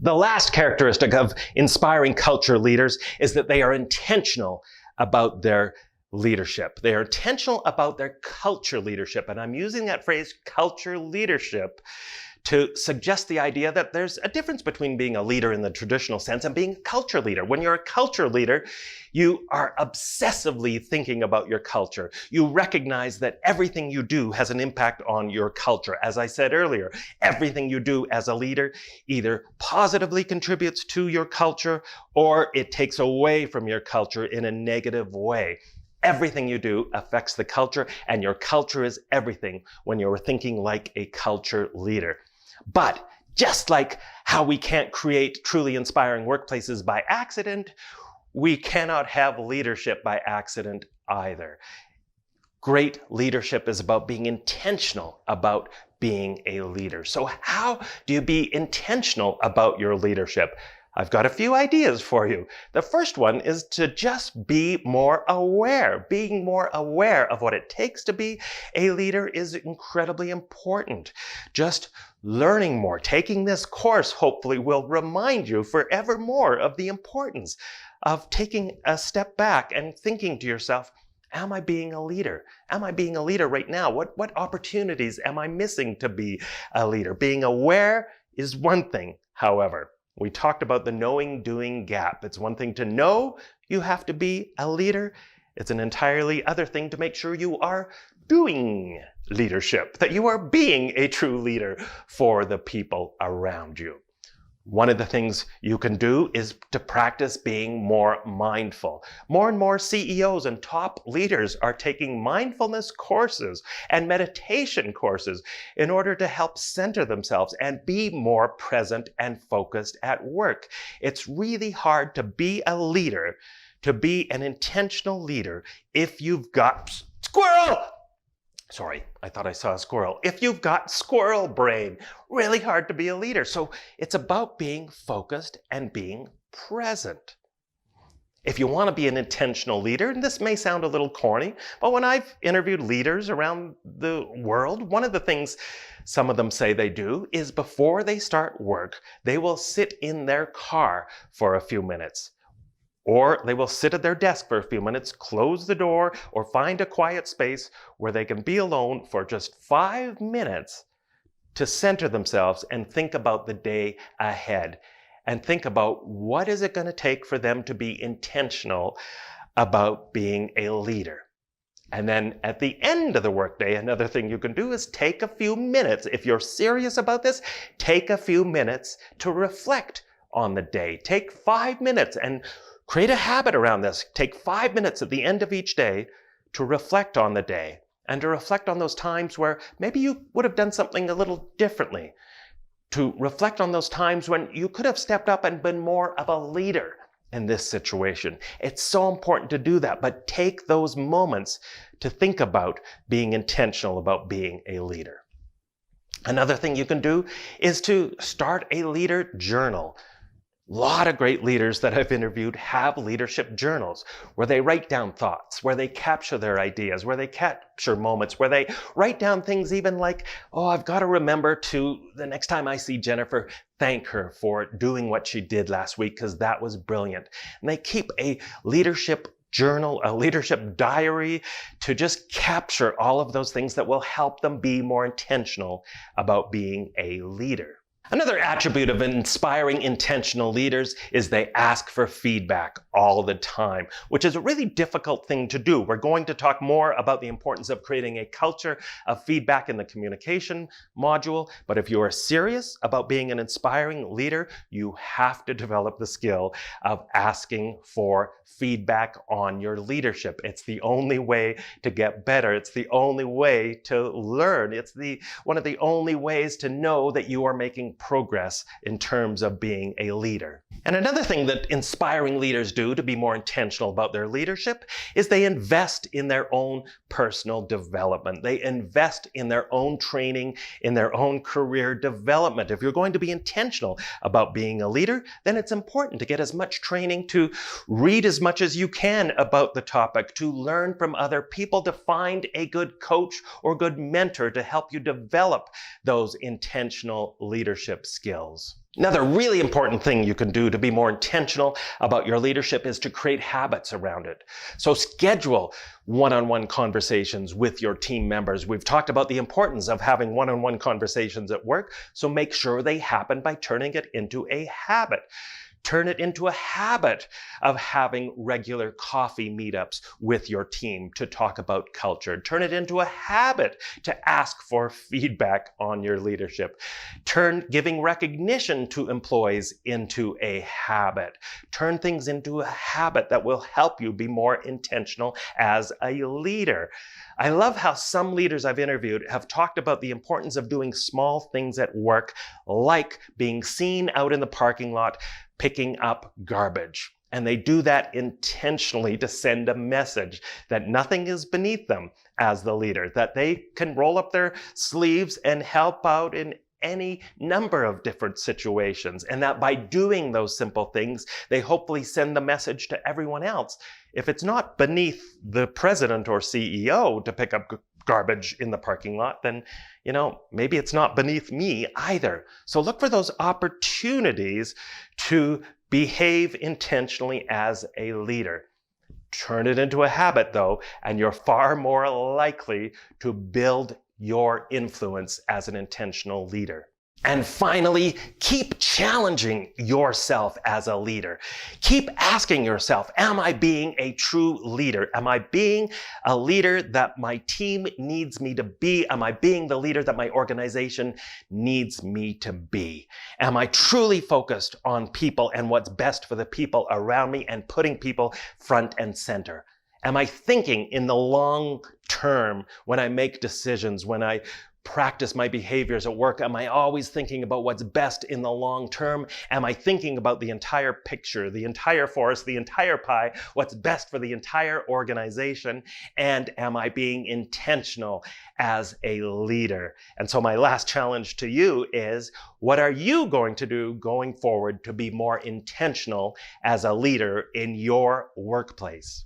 The last characteristic of inspiring culture leaders is that they are intentional about their leadership. They are intentional about their culture leadership. And I'm using that phrase, culture leadership, to suggest the idea that there's a difference between being a leader in the traditional sense and being a culture leader. When you're a culture leader, you are obsessively thinking about your culture. You recognize that everything you do has an impact on your culture. As I said earlier, everything you do as a leader either positively contributes to your culture or it takes away from your culture in a negative way. Everything you do affects the culture, and your culture is everything when you're thinking like a culture leader. But just like how we can't create truly inspiring workplaces by accident, we cannot have leadership by accident either. Great leadership is about being intentional about being a leader. So how do you be intentional about your leadership? I've got a few ideas for you. The first one is to just be more aware. Being more aware of what it takes to be a leader is incredibly important. Just learning more, taking this course hopefully will remind you forever more of the importance of taking a step back and thinking to yourself, am I being a leader? Am I being a leader right now? What opportunities am I missing to be a leader? Being aware is one thing, however. We talked about the knowing-doing gap. It's one thing to know you have to be a leader. It's an entirely other thing to make sure you are doing leadership, that you are being a true leader for the people around you. One of the things you can do is to practice being more mindful. More and more CEOs and top leaders are taking mindfulness courses and meditation courses in order to help center themselves and be more present and focused at work. It's really hard to be a leader, to be an intentional leader, if you've got squirrel! Sorry, I thought I saw a squirrel. If you've got squirrel brain, really hard to be a leader. So it's about being focused and being present. If you want to be an intentional leader, and this may sound a little corny, but when I've interviewed leaders around the world, one of the things some of them say they do is before they start work, they will sit in their car for a few minutes. Or they will sit at their desk for a few minutes, close the door, or find a quiet space where they can be alone for just 5 minutes to center themselves and think about the day ahead. And think about what is it going to take for them to be intentional about being a leader. And then at the end of the workday, another thing you can do is take a few minutes. If you're serious about this, take a few minutes to reflect on the day. Take 5 minutes and create a habit around this. Take 5 minutes at the end of each day to reflect on the day and to reflect on those times where maybe you would have done something a little differently. To reflect on those times when you could have stepped up and been more of a leader in this situation. It's so important to do that, but take those moments to think about being intentional about being a leader. Another thing you can do is to start a leader journal. A lot of great leaders that I've interviewed have leadership journals where they write down thoughts, where they capture their ideas, where they capture moments, where they write down things even like, oh, I've got to remember to, the next time I see Jennifer, thank her for doing what she did last week because that was brilliant. And they keep a leadership journal, a leadership diary to just capture all of those things that will help them be more intentional about being a leader. Another attribute of inspiring intentional leaders is they ask for feedback all the time, which is a really difficult thing to do. We're going to talk more about the importance of creating a culture of feedback in the communication module, but if you are serious about being an inspiring leader, you have to develop the skill of asking for feedback on your leadership. It's the only way to get better. It's the only way to learn. It's one of the only ways to know that you are making progress in terms of being a leader. And another thing that inspiring leaders do to be more intentional about their leadership is they invest in their own personal development. They invest in their own training, in their own career development. If you're going to be intentional about being a leader, then it's important to get as much training, to read as much as you can about the topic, to learn from other people, to find a good coach or good mentor to help you develop those intentional leadership skills. Another really important thing you can do to be more intentional about your leadership is to create habits around it. So schedule one-on-one conversations with your team members. We've talked about the importance of having one-on-one conversations at work, so make sure they happen by turning it into a habit. Turn it into a habit of having regular coffee meetups with your team to talk about culture. Turn it into a habit to ask for feedback on your leadership. Turn giving recognition to employees into a habit. Turn things into a habit that will help you be more intentional as a leader. I love how some leaders I've interviewed have talked about the importance of doing small things at work, like being seen out in the parking lot picking up garbage. And they do that intentionally to send a message that nothing is beneath them as the leader, that they can roll up their sleeves and help out in any number of different situations, and that by doing those simple things, they hopefully send the message to everyone else. If it's not beneath the president or CEO to pick up garbage in the parking lot, then, maybe it's not beneath me either. So look for those opportunities to behave intentionally as a leader. Turn it into a habit, though, and you're far more likely to build your influence as an intentional leader. And finally, keep challenging yourself as a leader. Keep asking yourself, am I being a true leader? Am I being a leader that my team needs me to be? Am I being the leader that my organization needs me to be? Am I truly focused on people and what's best for the people around me and putting people front and center? Am I thinking in the long term when I make decisions, when I practice my behaviors at work? Am I always thinking about what's best in the long term? Am I thinking about the entire picture, the entire forest, the entire pie, what's best for the entire organization? And am I being intentional as a leader? And so my last challenge to you is, what are you going to do going forward to be more intentional as a leader in your workplace?